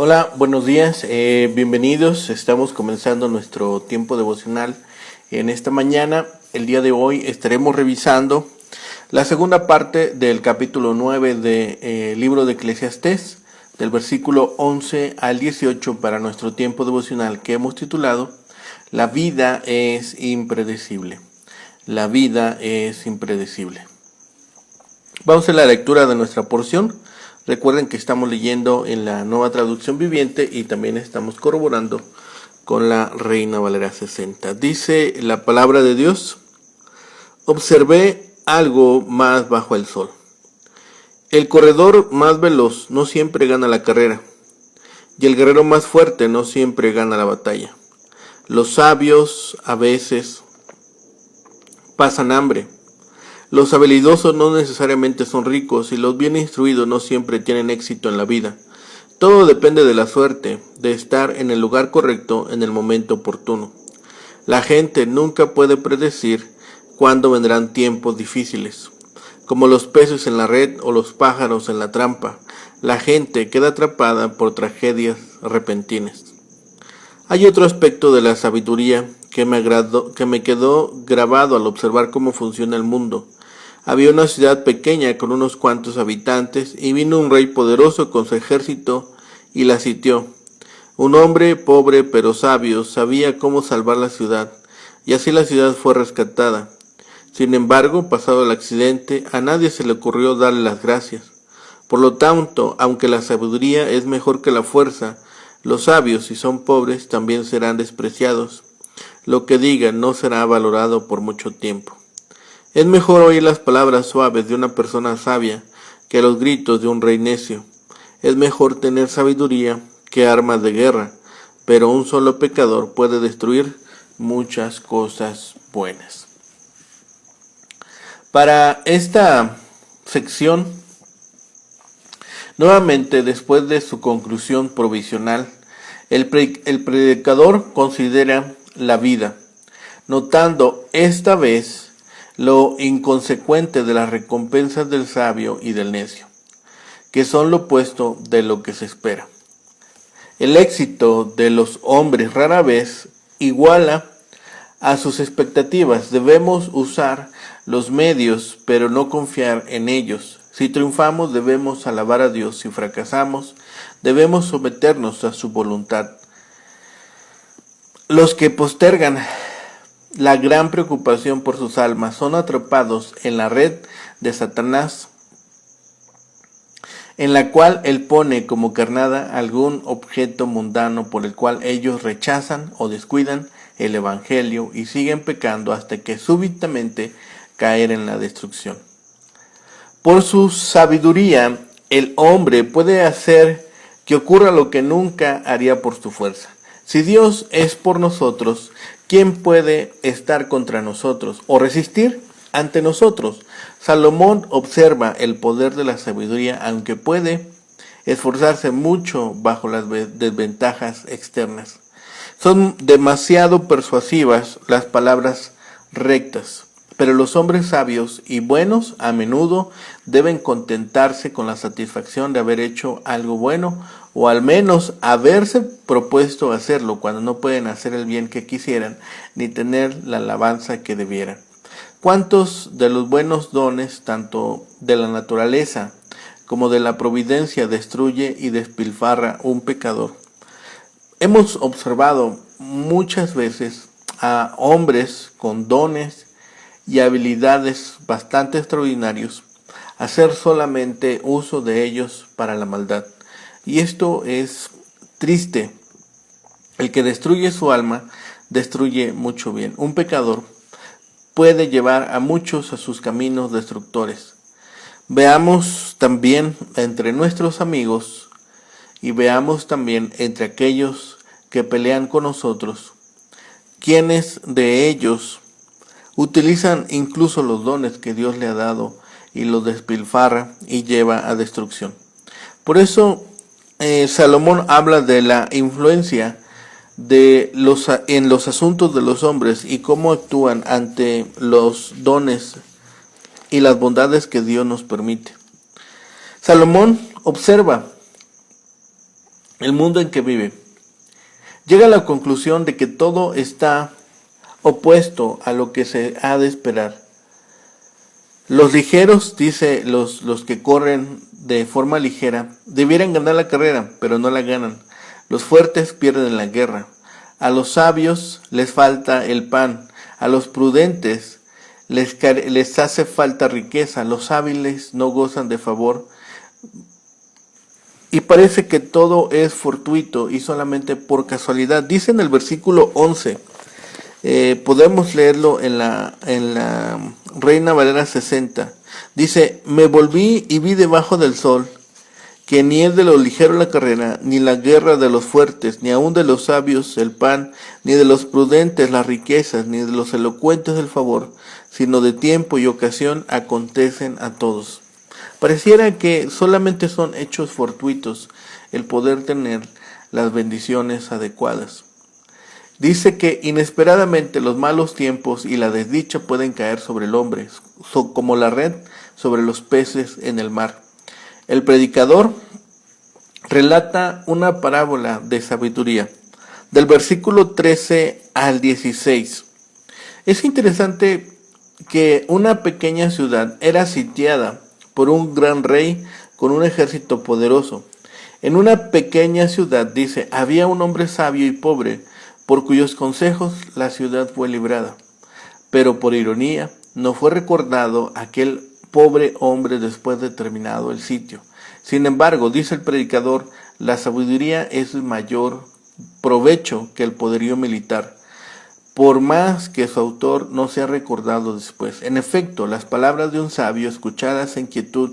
Hola, buenos días, bienvenidos. Estamos comenzando nuestro tiempo devocional en esta mañana. El día de hoy estaremos revisando la segunda parte del capítulo 9 del libro de Eclesiastés, del versículo 11 al 18 para nuestro tiempo devocional que hemos titulado La vida es impredecible. La vida es impredecible. Vamos a la lectura de nuestra porción. Recuerden que estamos leyendo en la Nueva Traducción Viviente y también estamos corroborando con la Reina Valera 60. Dice la palabra de Dios: observé algo más bajo el sol. El corredor más veloz no siempre gana la carrera, y el guerrero más fuerte no siempre gana la batalla. Los sabios a veces pasan hambre. Los habilidosos no necesariamente son ricos y los bien instruidos no siempre tienen éxito en la vida. Todo depende de la suerte, de estar en el lugar correcto en el momento oportuno. La gente nunca puede predecir cuándo vendrán tiempos difíciles. Como los peces en la red o los pájaros en la trampa, la gente queda atrapada por tragedias repentinas. Hay otro aspecto de la sabiduría que me quedó grabado al observar cómo funciona el mundo. Había una ciudad pequeña con unos cuantos habitantes y vino un rey poderoso con su ejército y la sitió. Un hombre pobre pero sabio sabía cómo salvar la ciudad y así la ciudad fue rescatada. Sin embargo, pasado el accidente, a nadie se le ocurrió darle las gracias. Por lo tanto, aunque la sabiduría es mejor que la fuerza, los sabios, si son pobres, también serán despreciados. Lo que digan no será valorado por mucho tiempo. Es mejor oír las palabras suaves de una persona sabia que los gritos de un rey necio. Es mejor tener sabiduría que armas de guerra, pero un solo pecador puede destruir muchas cosas buenas. Para esta sección, nuevamente después de su conclusión provisional, el predicador considera la vida, notando esta vez lo inconsecuente de las recompensas del sabio y del necio, que son lo opuesto de lo que se espera. El éxito de los hombres rara vez iguala a sus expectativas. Debemos usar los medios, pero no confiar en ellos. Si triunfamos, debemos alabar a Dios. Si fracasamos, debemos someternos a su voluntad. Los que postergan la gran preocupación por sus almas son atrapados en la red de Satanás, en la cual él pone como carnada algún objeto mundano por el cual ellos rechazan o descuidan el evangelio y siguen pecando hasta que súbitamente caer en la destrucción. Por su sabiduría, el hombre puede hacer que ocurra lo que nunca haría por su fuerza. Si Dios es por nosotros, ¿quién puede estar contra nosotros o resistir ante nosotros? Salomón observa el poder de la sabiduría, aunque puede esforzarse mucho bajo las desventajas externas. Son demasiado persuasivas las palabras rectas, pero los hombres sabios y buenos a menudo deben contentarse con la satisfacción de haber hecho algo bueno o al menos haberse propuesto hacerlo cuando no pueden hacer el bien que quisieran ni tener la alabanza que debieran. ¿Cuántos de los buenos dones, tanto de la naturaleza como de la providencia, destruye y despilfarra un pecador? Hemos observado muchas veces a hombres con dones y habilidades bastante extraordinarios hacer solamente uso de ellos para la maldad. Y esto es triste. El que destruye su alma destruye mucho bien. Un pecador puede llevar a muchos a sus caminos destructores. Veamos también entre nuestros amigos y veamos también entre aquellos que pelean con nosotros, quienes de ellos utilizan incluso los dones que Dios le ha dado y los despilfarra y lleva a destrucción. Por eso Salomón habla de la influencia en los asuntos de los hombres y cómo actúan ante los dones y las bondades que Dios nos permite. Salomón observa el mundo en que vive. Llega a la conclusión de que todo está opuesto a lo que se ha de esperar. Los ligeros, dice, los que corren de forma ligera, debieran ganar la carrera, pero no la ganan. Los fuertes pierden la guerra. A los sabios les falta el pan. A los prudentes les hace falta riqueza. Los hábiles no gozan de favor. Y parece que todo es fortuito y solamente por casualidad. Dice en el versículo 11, podemos leerlo en la Reina Valera 60. Dice, me volví y vi debajo del sol que ni es de los ligeros la carrera, ni la guerra de los fuertes, ni aun de los sabios el pan, ni de los prudentes las riquezas, ni de los elocuentes el favor, sino de tiempo y ocasión acontecen a todos. Pareciera que solamente son hechos fortuitos el poder tener las bendiciones adecuadas. Dice que inesperadamente los malos tiempos y la desdicha pueden caer sobre el hombre, como la red sobre los peces en el mar. El predicador relata una parábola de sabiduría, del versículo 13 al 16. Es interesante que una pequeña ciudad era sitiada por un gran rey con un ejército poderoso. En una pequeña ciudad, dice, había un hombre sabio y pobre, por cuyos consejos la ciudad fue librada. Pero por ironía, no fue recordado aquel pobre hombre después de terminado el sitio. Sin embargo, dice el predicador, la sabiduría es mayor provecho que el poderío militar, por más que su autor no sea recordado después. En efecto, las palabras de un sabio escuchadas en quietud,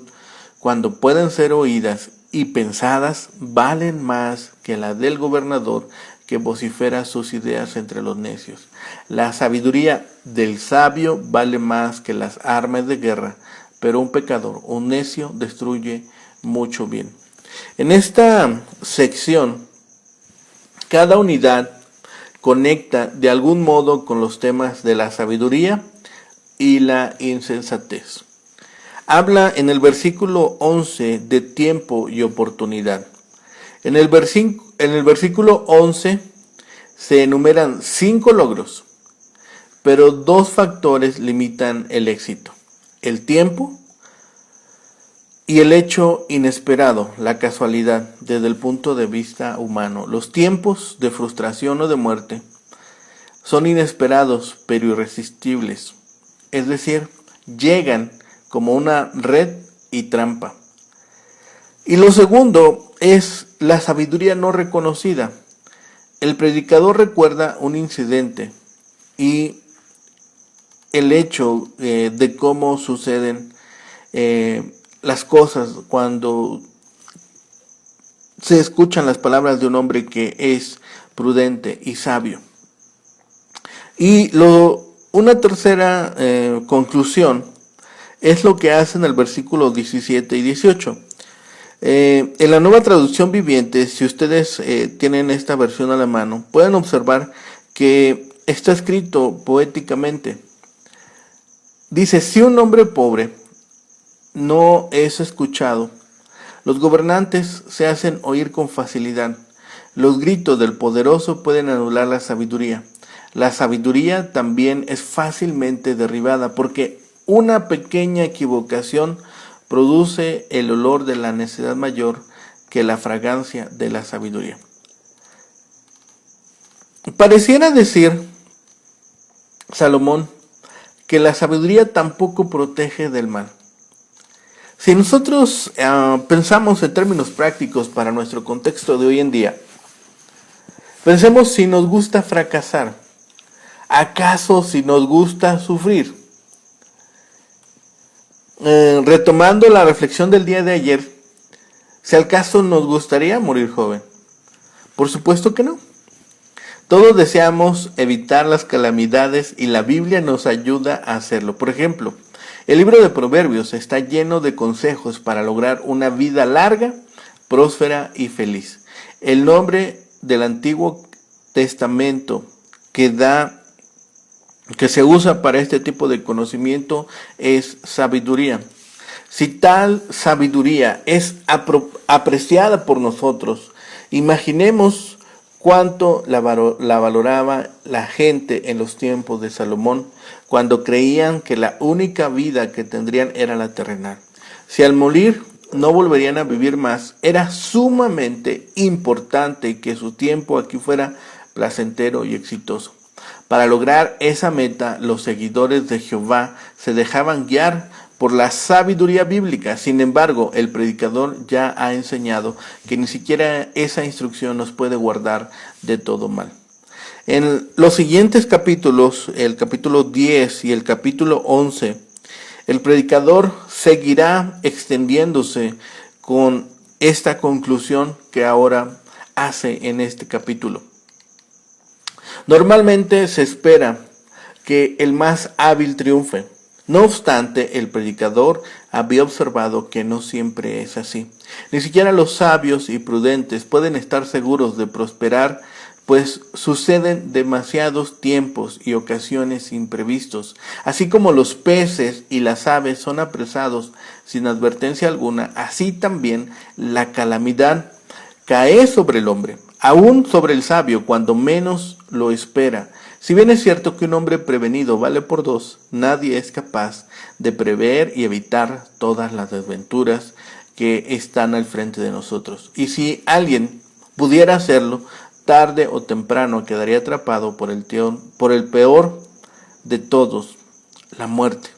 cuando pueden ser oídas y pensadas, valen más que la del gobernador que vocifera sus ideas entre los necios. La sabiduría del sabio vale más que las armas de guerra, pero un pecador, un necio, destruye mucho bien. En esta sección, cada unidad conecta de algún modo con los temas de la sabiduría y la insensatez. Habla en el versículo 11 de tiempo y oportunidad. En el versículo 11 se enumeran 5 logros, pero 2 factores limitan el éxito: el tiempo y el hecho inesperado, la casualidad, desde el punto de vista humano. Los tiempos de frustración o de muerte son inesperados pero irresistibles, es decir, llegan como una red y trampa. Y lo segundo es la sabiduría no reconocida. El predicador recuerda un incidente y el hecho de cómo suceden las cosas cuando se escuchan las palabras de un hombre que es prudente y sabio. Y una tercera conclusión es lo que hace en el versículo 17 y 18. En la Nueva Traducción Viviente, si ustedes tienen esta versión a la mano, pueden observar que está escrito poéticamente. Dice, si un hombre pobre no es escuchado, los gobernantes se hacen oír con facilidad. Los gritos del poderoso pueden anular la sabiduría. La sabiduría también es fácilmente derribada porque una pequeña equivocación produce el olor de la necedad mayor que la fragancia de la sabiduría. Pareciera decir Salomón que la sabiduría tampoco protege del mal. Si nosotros pensamos en términos prácticos para nuestro contexto de hoy en día, pensemos si nos gusta fracasar. ¿Acaso si nos gusta sufrir? Retomando la reflexión del día de ayer, si al caso nos gustaría morir joven. Por supuesto que no. Todos deseamos evitar las calamidades y la Biblia nos ayuda a hacerlo. Por ejemplo, el libro de Proverbios está lleno de consejos para lograr una vida larga, próspera y feliz. El nombre del Antiguo Testamento que se usa para este tipo de conocimiento es sabiduría. Si tal sabiduría es apreciada por nosotros Imaginemos cuánto la valoraba la gente en los tiempos de Salomón, cuando creían que la única vida que tendrían era la terrenal. Si al morir no volverían a vivir más, era sumamente importante que su tiempo aquí fuera placentero y exitoso. Para lograr esa meta, los seguidores de Jehová se dejaban guiar por la sabiduría bíblica. Sin embargo, el predicador ya ha enseñado que ni siquiera esa instrucción nos puede guardar de todo mal. En los siguientes capítulos, el capítulo 10 y el capítulo 11, el predicador seguirá extendiéndose con esta conclusión que ahora hace en este capítulo. Normalmente se espera que el más hábil triunfe. No obstante, el predicador había observado que no siempre es así. Ni siquiera los sabios y prudentes pueden estar seguros de prosperar, pues suceden demasiados tiempos y ocasiones imprevistos. Así como los peces y las aves son apresados sin advertencia alguna, así también la calamidad cae sobre el hombre, aún sobre el sabio, cuando menos lo espera. Si bien es cierto que un hombre prevenido vale por dos, nadie es capaz de prever y evitar todas las desventuras que están al frente de nosotros. Y si alguien pudiera hacerlo, tarde o temprano quedaría atrapado por el peor de todos, la muerte.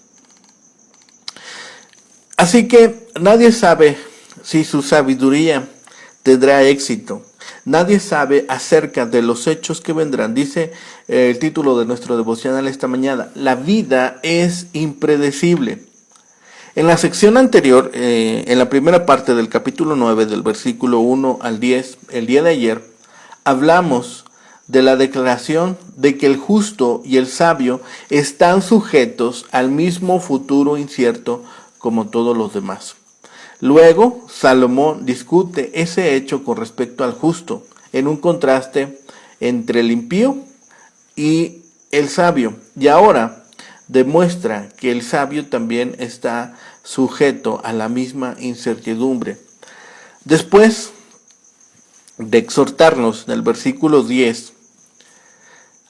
Así que nadie sabe si su sabiduría tendrá éxito. Nadie sabe acerca de los hechos que vendrán. Dice el título de nuestro devocional esta mañana: la vida es impredecible. En la sección anterior, en la primera parte del capítulo 9, del versículo 1 al 10, el día de ayer, hablamos de la declaración de que el justo y el sabio están sujetos al mismo futuro incierto como todos los demás. Luego, Salomón discute ese hecho con respecto al justo, en un contraste entre el impío y el sabio. Y ahora demuestra que el sabio también está sujeto a la misma incertidumbre. Después de exhortarnos en el versículo 10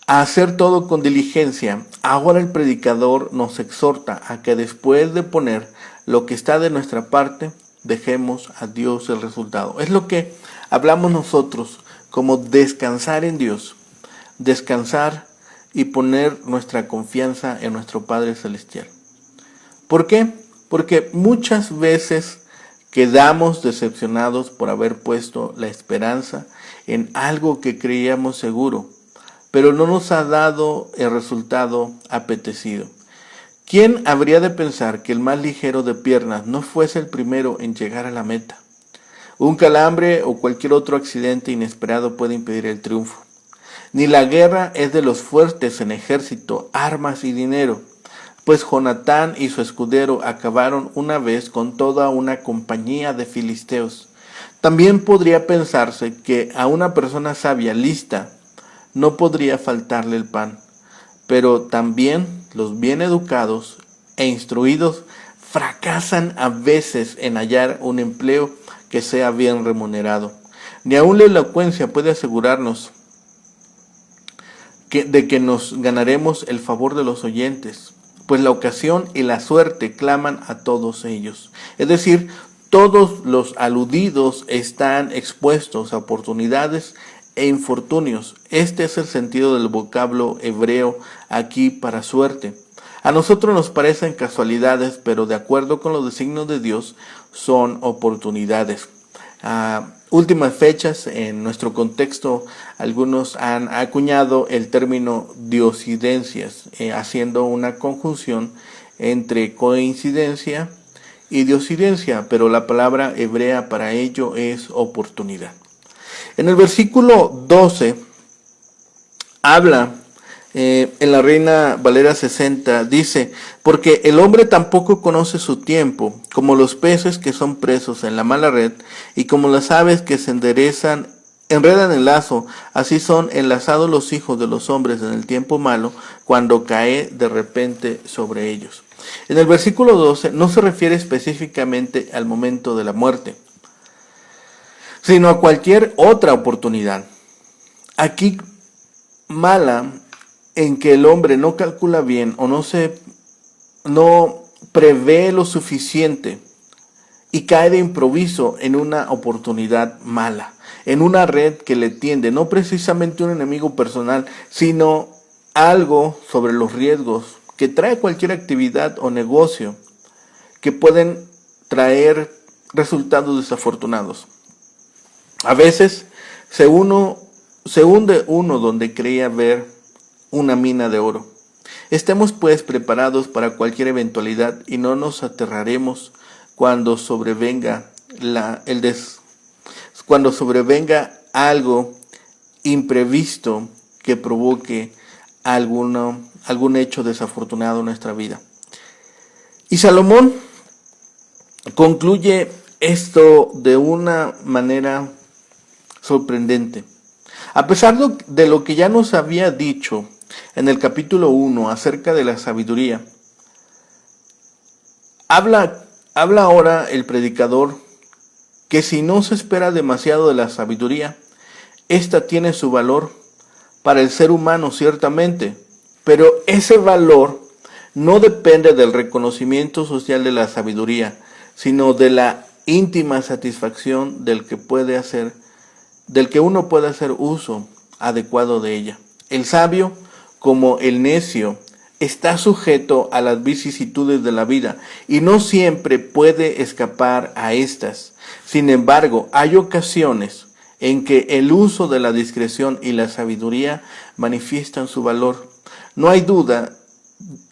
a hacer todo con diligencia, ahora el predicador nos exhorta a que después de poner lo que está de nuestra parte, dejemos a Dios el resultado. Es lo que hablamos nosotros como descansar en Dios, descansar y poner nuestra confianza en nuestro Padre Celestial. ¿Por qué? Porque muchas veces quedamos decepcionados por haber puesto la esperanza en algo que creíamos seguro, pero no nos ha dado el resultado apetecido. ¿Quién habría de pensar que el más ligero de piernas no fuese el primero en llegar a la meta? Un calambre o cualquier otro accidente inesperado puede impedir el triunfo. Ni la guerra es de los fuertes en ejército, armas y dinero, pues Jonatán y su escudero acabaron una vez con toda una compañía de filisteos. También podría pensarse que a una persona sabia lista no podría faltarle el pan, pero también los bien educados e instruidos fracasan a veces en hallar un empleo que sea bien remunerado. Ni aun la elocuencia puede asegurarnos de que nos ganaremos el favor de los oyentes, pues la ocasión y la suerte claman a todos ellos. Es decir, todos los aludidos están expuestos a oportunidades e infortunios. Este es el sentido del vocablo hebreo aquí para suerte. A nosotros nos parecen casualidades, pero de acuerdo con los designios de Dios son oportunidades. Últimas fechas, en nuestro contexto, algunos han acuñado el término diosidencias, haciendo una conjunción entre coincidencia y diosidencia, pero la palabra hebrea para ello es oportunidad. En el versículo 12 habla, en la Reina Valera 60, dice: porque el hombre tampoco conoce su tiempo, como los peces que son presos en la mala red, y como las aves que se enredan el lazo, así son enlazados los hijos de los hombres en el tiempo malo, cuando cae de repente sobre ellos. En el versículo 12 no se refiere específicamente al momento de la muerte, sino a cualquier otra oportunidad. Aquí mala en que el hombre no calcula bien o no prevé lo suficiente y cae de improviso en una oportunidad mala, en una red que le tiende, no precisamente un enemigo personal, sino algo sobre los riesgos que trae cualquier actividad o negocio que pueden traer resultados desafortunados. A veces se hunde uno donde creía ver una mina de oro. Estemos pues preparados para cualquier eventualidad y no nos aterraremos cuando sobrevenga algo imprevisto que provoque algún hecho desafortunado en nuestra vida. Y Salomón concluye esto de una manera sorprendente. A pesar de lo que ya nos había dicho en el capítulo 1 acerca de la sabiduría, habla ahora el predicador que si no se espera demasiado de la sabiduría, esta tiene su valor para el ser humano ciertamente, pero ese valor no depende del reconocimiento social de la sabiduría, sino de la íntima satisfacción del que uno puede hacer uso adecuado de ella. El sabio, como el necio, está sujeto a las vicisitudes de la vida y no siempre puede escapar a estas. Sin embargo, hay ocasiones en que el uso de la discreción y la sabiduría manifiestan su valor. No hay duda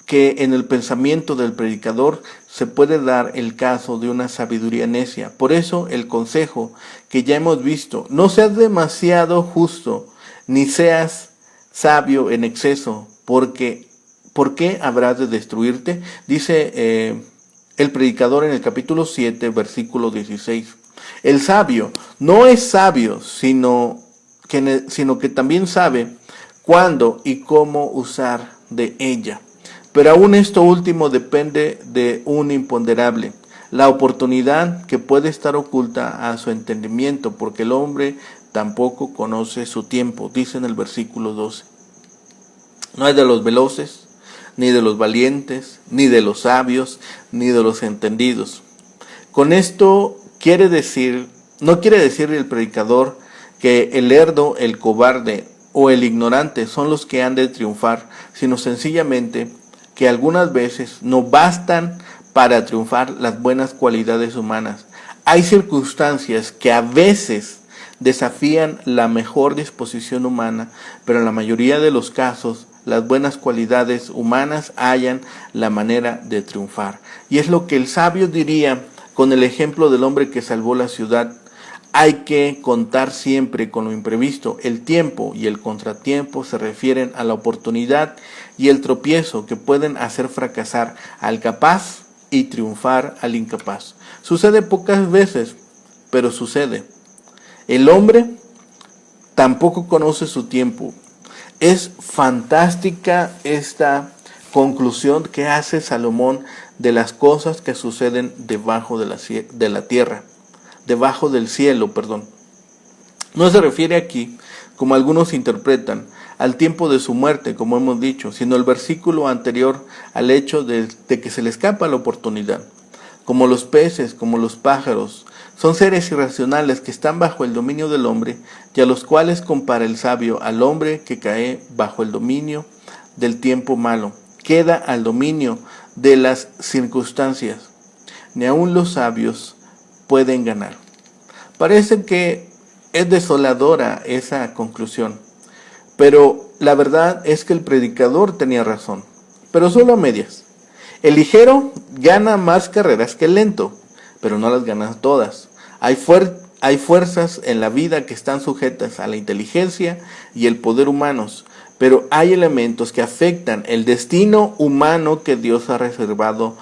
que en el pensamiento del predicador se puede dar el caso de una sabiduría necia. Por eso el consejo que ya hemos visto: no seas demasiado justo, ni seas sabio en exceso, porque ¿por qué habrás de destruirte? Dice el predicador en el capítulo 7, versículo 16. El sabio no es sabio, sino que también sabe cuándo y cómo usar de ella. Pero aún esto último depende de un imponderable, la oportunidad que puede estar oculta a su entendimiento, porque el hombre tampoco conoce su tiempo, dice en el versículo 12. No hay de los veloces, ni de los valientes, ni de los sabios, ni de los entendidos. Con esto no quiere decir el predicador que el lerdo, el cobarde o el ignorante son los que han de triunfar, sino sencillamente que algunas veces no bastan para triunfar las buenas cualidades humanas. Hay circunstancias que a veces desafían la mejor disposición humana, pero en la mayoría de los casos las buenas cualidades humanas hallan la manera de triunfar. Y es lo que el sabio diría con el ejemplo del hombre que salvó la ciudad. Hay que contar siempre con lo imprevisto. El tiempo y el contratiempo se refieren a la oportunidad y el tropiezo que pueden hacer fracasar al capaz y triunfar al incapaz. Sucede pocas veces, pero sucede. El hombre tampoco conoce su tiempo. Es fantástica esta conclusión que hace Salomón de las cosas que suceden debajo de la tierra. Debajo del cielo, perdón. No se refiere aquí, como algunos interpretan, al tiempo de su muerte, como hemos dicho, sino el versículo anterior al hecho de que se le escapa la oportunidad. Como los peces, como los pájaros, son seres irracionales que están bajo el dominio del hombre y a los cuales compara el sabio al hombre que cae bajo el dominio del tiempo malo. Queda al dominio de las circunstancias. Ni aun los sabios pueden ganar. Parece que es desoladora esa conclusión, pero la verdad es que el predicador tenía razón, pero solo a medias. El ligero gana más carreras que el lento, pero no las gana todas. Hay fuerzas en la vida que están sujetas a la inteligencia y el poder humanos, pero hay elementos que afectan el destino humano que Dios ha reservado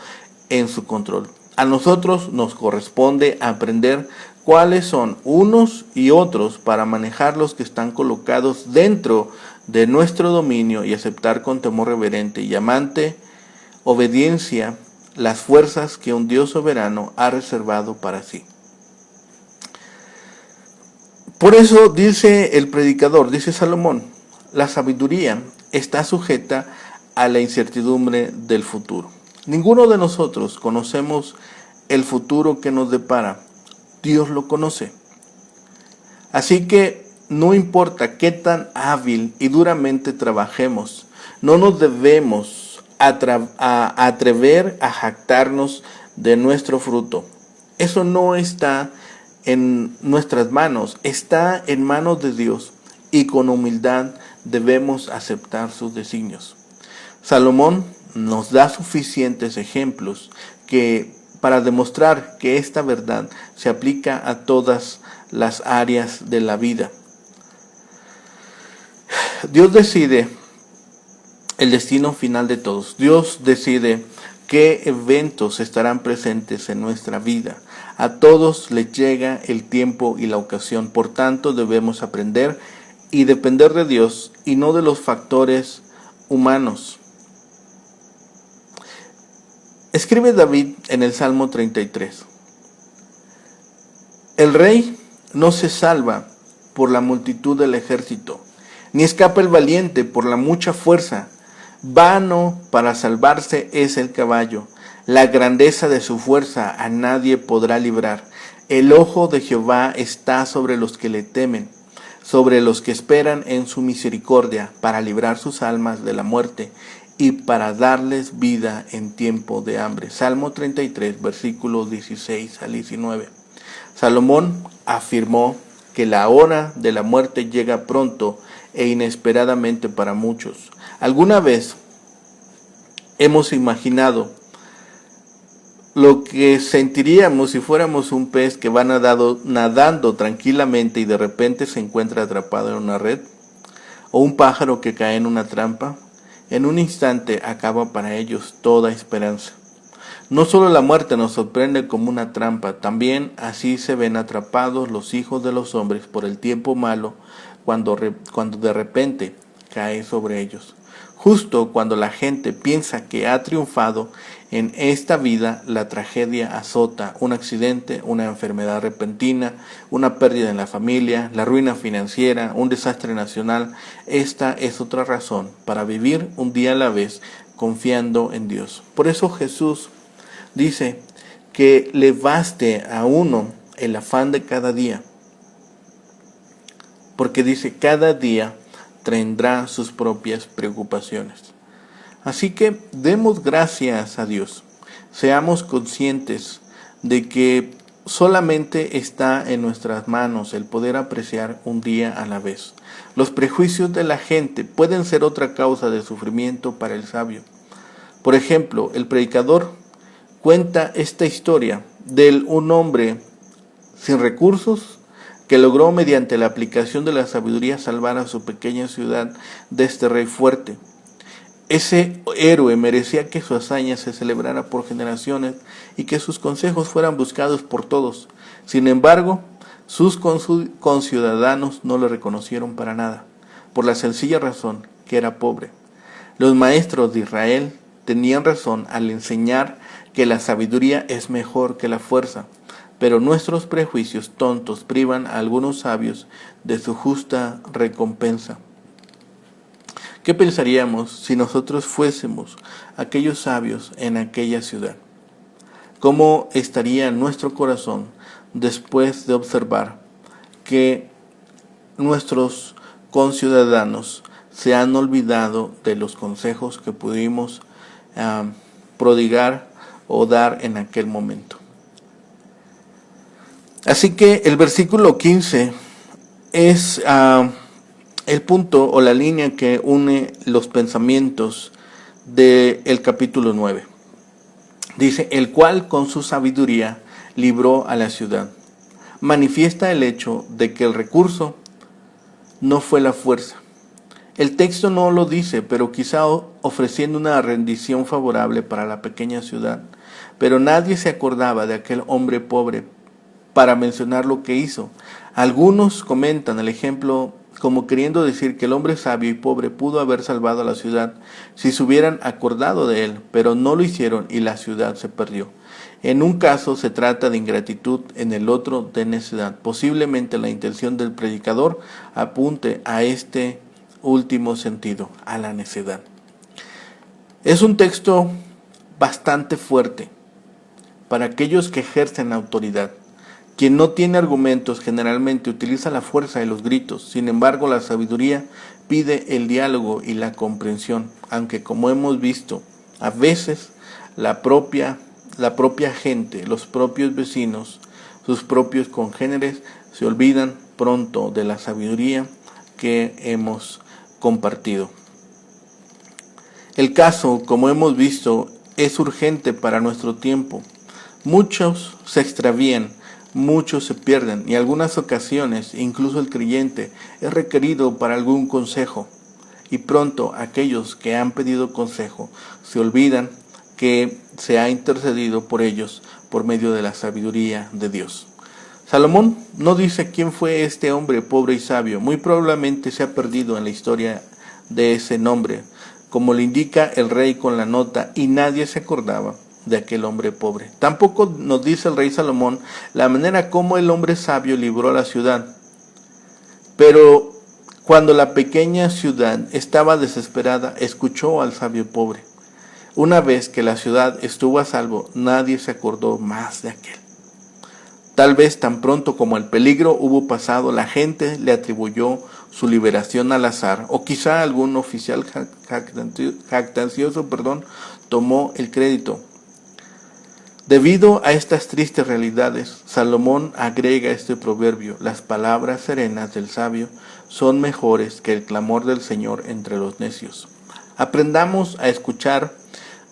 en su control. A nosotros nos corresponde aprender cuáles son unos y otros para manejar los que están colocados dentro de nuestro dominio y aceptar con temor reverente y amante obediencia las fuerzas que un Dios soberano ha reservado para sí. Por eso dice el predicador, dice Salomón, la sabiduría está sujeta a la incertidumbre del futuro. Ninguno de nosotros conocemos el futuro que nos depara. Dios lo conoce. Así que no importa qué tan hábil y duramente trabajemos, no nos debemos atrever a jactarnos de nuestro fruto. Eso no está en nuestras manos, está en manos de Dios, y con humildad debemos aceptar sus designios. Salomón nos da suficientes ejemplos para demostrar que esta verdad se aplica a todas las áreas de la vida. Dios decide el destino final de todos. Dios decide qué eventos estarán presentes en nuestra vida. A todos les llega el tiempo y la ocasión. Por tanto, debemos aprender y depender de Dios y no de los factores humanos. Escribe David en el Salmo 33. El rey no se salva por la multitud del ejército, ni escapa el valiente por la mucha fuerza. Vano para salvarse es el caballo. La grandeza de su fuerza a nadie podrá librar. El ojo de Jehová está sobre los que le temen, sobre los que esperan en su misericordia, para librar sus almas de la muerte y para darles vida en tiempo de hambre. Salmo 33, versículos 16 al 19. Salomón afirmó que la hora de la muerte llega pronto e inesperadamente para muchos. ¿Alguna vez hemos imaginado lo que sentiríamos si fuéramos un pez que va nadando tranquilamente y de repente se encuentra atrapado en una red? ¿O un pájaro que cae en una trampa? En un instante acaba para ellos toda esperanza. No solo la muerte nos sorprende como una trampa, también así se ven atrapados los hijos de los hombres por el tiempo malo cuando de repente cae sobre ellos. Justo cuando la gente piensa que ha triunfado en esta vida, la tragedia azota: un accidente, una enfermedad repentina, una pérdida en la familia, la ruina financiera, un desastre nacional. Esta es otra razón para vivir un día a la vez confiando en Dios. Por eso Jesús dice que le baste a uno el afán de cada día, porque dice, cada día tendrá sus propias preocupaciones. Así que demos gracias a Dios. Seamos conscientes de que solamente está en nuestras manos el poder apreciar un día a la vez. Los prejuicios de la gente pueden ser otra causa de sufrimiento para el sabio. Por ejemplo, el predicador cuenta esta historia de un hombre sin recursos que logró mediante la aplicación de la sabiduría salvar a su pequeña ciudad de este rey fuerte. Ese héroe merecía que su hazaña se celebrara por generaciones y que sus consejos fueran buscados por todos. Sin embargo, sus conciudadanos no le reconocieron para nada, por la sencilla razón que era pobre. Los maestros de Israel tenían razón al enseñar que la sabiduría es mejor que la fuerza, pero nuestros prejuicios tontos privan a algunos sabios de su justa recompensa. ¿Qué pensaríamos si nosotros fuésemos aquellos sabios en aquella ciudad? ¿Cómo estaría nuestro corazón después de observar que nuestros conciudadanos se han olvidado de los consejos que pudimos prodigar o dar en aquel momento? Así que el versículo 15 es el punto o la línea que une los pensamientos del capítulo 9. Dice, el cual con su sabiduría libró a la ciudad. Manifiesta el hecho de que el recurso no fue la fuerza. El texto no lo dice, pero quizá ofreciendo una rendición favorable para la pequeña ciudad. Pero nadie se acordaba de aquel hombre pobre para mencionar lo que hizo. Algunos comentan el ejemplo como queriendo decir que el hombre sabio y pobre pudo haber salvado a la ciudad si se hubieran acordado de él, pero no lo hicieron y la ciudad se perdió. En un caso se trata de ingratitud, en el otro de necedad. Posiblemente la intención del predicador apunte a este último sentido, a la necedad. Es un texto bastante fuerte para aquellos que ejercen autoridad. Quien no tiene argumentos generalmente utiliza la fuerza y los gritos. Sin embargo, la sabiduría pide el diálogo y la comprensión, aunque como hemos visto, a veces la propia gente, los propios vecinos, sus propios congéneres se olvidan pronto de la sabiduría que hemos compartido. El caso, como hemos visto, es urgente para nuestro tiempo. Muchos se extravían, muchos se pierden y en algunas ocasiones incluso el creyente es requerido para algún consejo. Y pronto aquellos que han pedido consejo se olvidan que se ha intercedido por ellos por medio de la sabiduría de Dios. Salomón no dice quién fue este hombre pobre y sabio. Muy probablemente se ha perdido en la historia de ese nombre, como le indica el rey con la nota, y nadie se acordaba de aquel hombre pobre. Tampoco nos dice el rey Salomón la manera como el hombre sabio libró a la ciudad. Pero cuando la pequeña ciudad estaba desesperada, escuchó al sabio pobre. Una vez que la ciudad estuvo a salvo, nadie se acordó más de aquel. Tal vez tan pronto como el peligro hubo pasado, la gente le atribuyó su liberación al azar, o quizá algún oficial jactancioso tomó el crédito. Debido a estas tristes realidades, Salomón agrega este proverbio: las palabras serenas del sabio son mejores que el clamor del Señor entre los necios. Aprendamos a escuchar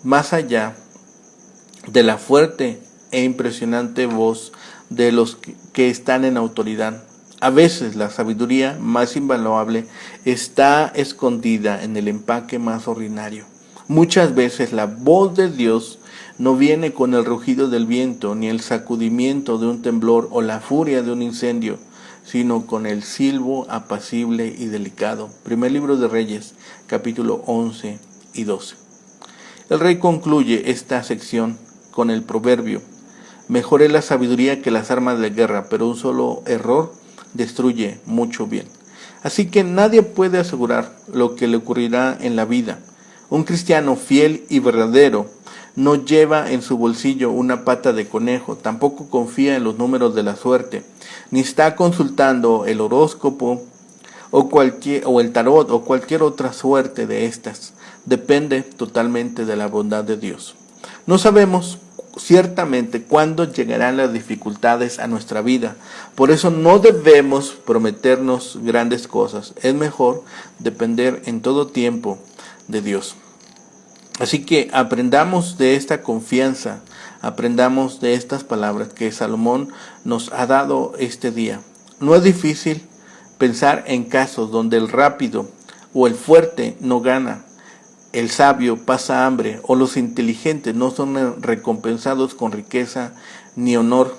más allá de la fuerte e impresionante voz de los que están en autoridad. A veces la sabiduría más invaluable está escondida en el empaque más ordinario. Muchas veces la voz de Dios no viene con el rugido del viento, ni el sacudimiento de un temblor o la furia de un incendio, sino con el silbo apacible y delicado. Primer libro de Reyes, capítulo 11 y 12. El rey concluye esta sección con el proverbio: mejor es la sabiduría que las armas de guerra, pero un solo error destruye mucho bien. Así que nadie puede asegurar lo que le ocurrirá en la vida. Un cristiano fiel y verdadero no lleva en su bolsillo una pata de conejo, tampoco confía en los números de la suerte, ni está consultando el horóscopo o el tarot o cualquier otra suerte de estas. Depende totalmente de la bondad de Dios. No sabemos ciertamente cuándo llegarán las dificultades a nuestra vida. Por eso no debemos prometernos grandes cosas. Es mejor depender en todo tiempo de Dios. Así que aprendamos de esta confianza, aprendamos de estas palabras que Salomón nos ha dado este día. No es difícil pensar en casos donde el rápido o el fuerte no gana, el sabio pasa hambre o los inteligentes no son recompensados con riqueza ni honor.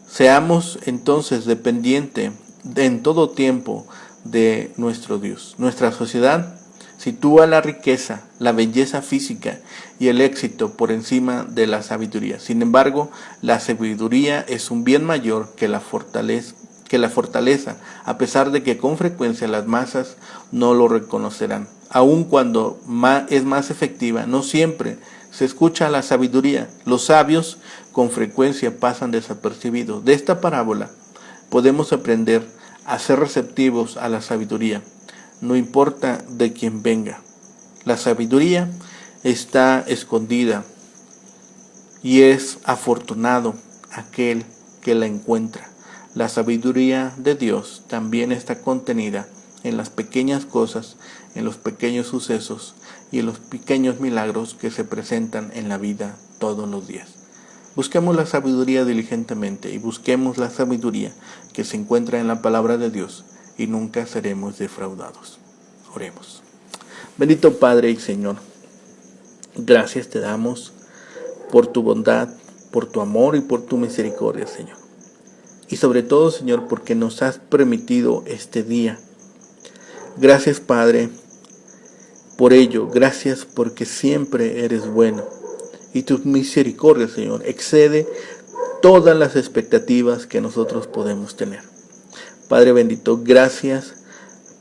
Seamos entonces dependientes en todo tiempo de nuestro Dios. Nuestra sociedad sitúa la riqueza, la belleza física y el éxito por encima de la sabiduría. Sin embargo, la sabiduría es un bien mayor que la fortaleza, a pesar de que con frecuencia las masas no lo reconocerán. Aun cuando es más efectiva, no siempre se escucha la sabiduría. Los sabios con frecuencia pasan desapercibidos. De esta parábola podemos aprender a ser receptivos a la sabiduría, no importa de quién venga. La sabiduría está escondida y es afortunado aquel que la encuentra. La sabiduría de Dios también está contenida en las pequeñas cosas, en los pequeños sucesos y en los pequeños milagros que se presentan en la vida todos los días. Busquemos la sabiduría diligentemente y busquemos la sabiduría que se encuentra en la palabra de Dios y nunca seremos defraudados. Oremos. Bendito Padre y Señor, gracias te damos por tu bondad, por tu amor y por tu misericordia, Señor. y sobre todo, Señor, porque nos has permitido este día. Gracias, Padre, por ello. Gracias porque siempre eres bueno. Y tu misericordia, Señor, excede todas las expectativas que nosotros podemos tener. Padre bendito, gracias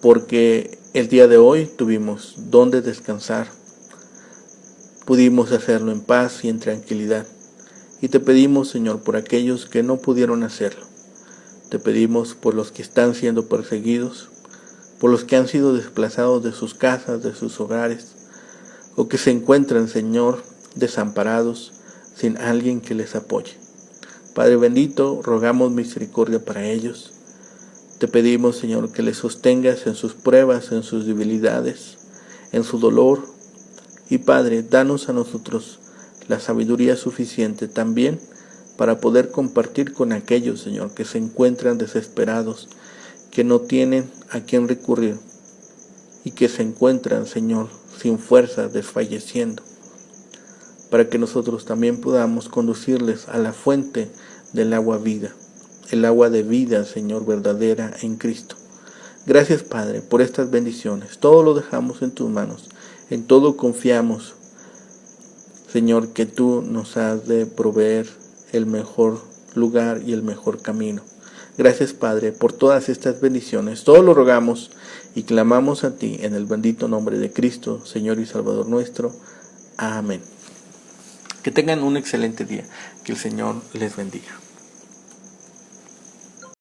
porque el día de hoy tuvimos donde descansar. Pudimos hacerlo en paz y en tranquilidad. Y te pedimos, Señor, por aquellos que no pudieron hacerlo. Te pedimos por los que están siendo perseguidos, por los que han sido desplazados de sus casas, de sus hogares, o que se encuentran, Señor, desamparados, sin alguien que les apoye. Padre bendito, rogamos misericordia para ellos. Te pedimos, Señor, que les sostengas en sus pruebas, en sus debilidades, en su dolor. Y Padre, danos a nosotros la sabiduría suficiente también para poder compartir con aquellos, Señor, que se encuentran desesperados, que no tienen a quién recurrir y que se encuentran, Señor, sin fuerzas, desfalleciendo, para que nosotros también podamos conducirles a la fuente del agua vida, el agua de vida, Señor, verdadera en Cristo. Gracias, Padre, por estas bendiciones. Todo lo dejamos en tus manos, en todo confiamos, Señor, que tú nos has de proveer el mejor lugar y el mejor camino. Gracias, Padre, por todas estas bendiciones. Todo lo rogamos y clamamos a ti en el bendito nombre de Cristo, Señor y Salvador nuestro. Amén. Que tengan un excelente día. Que el Señor les bendiga.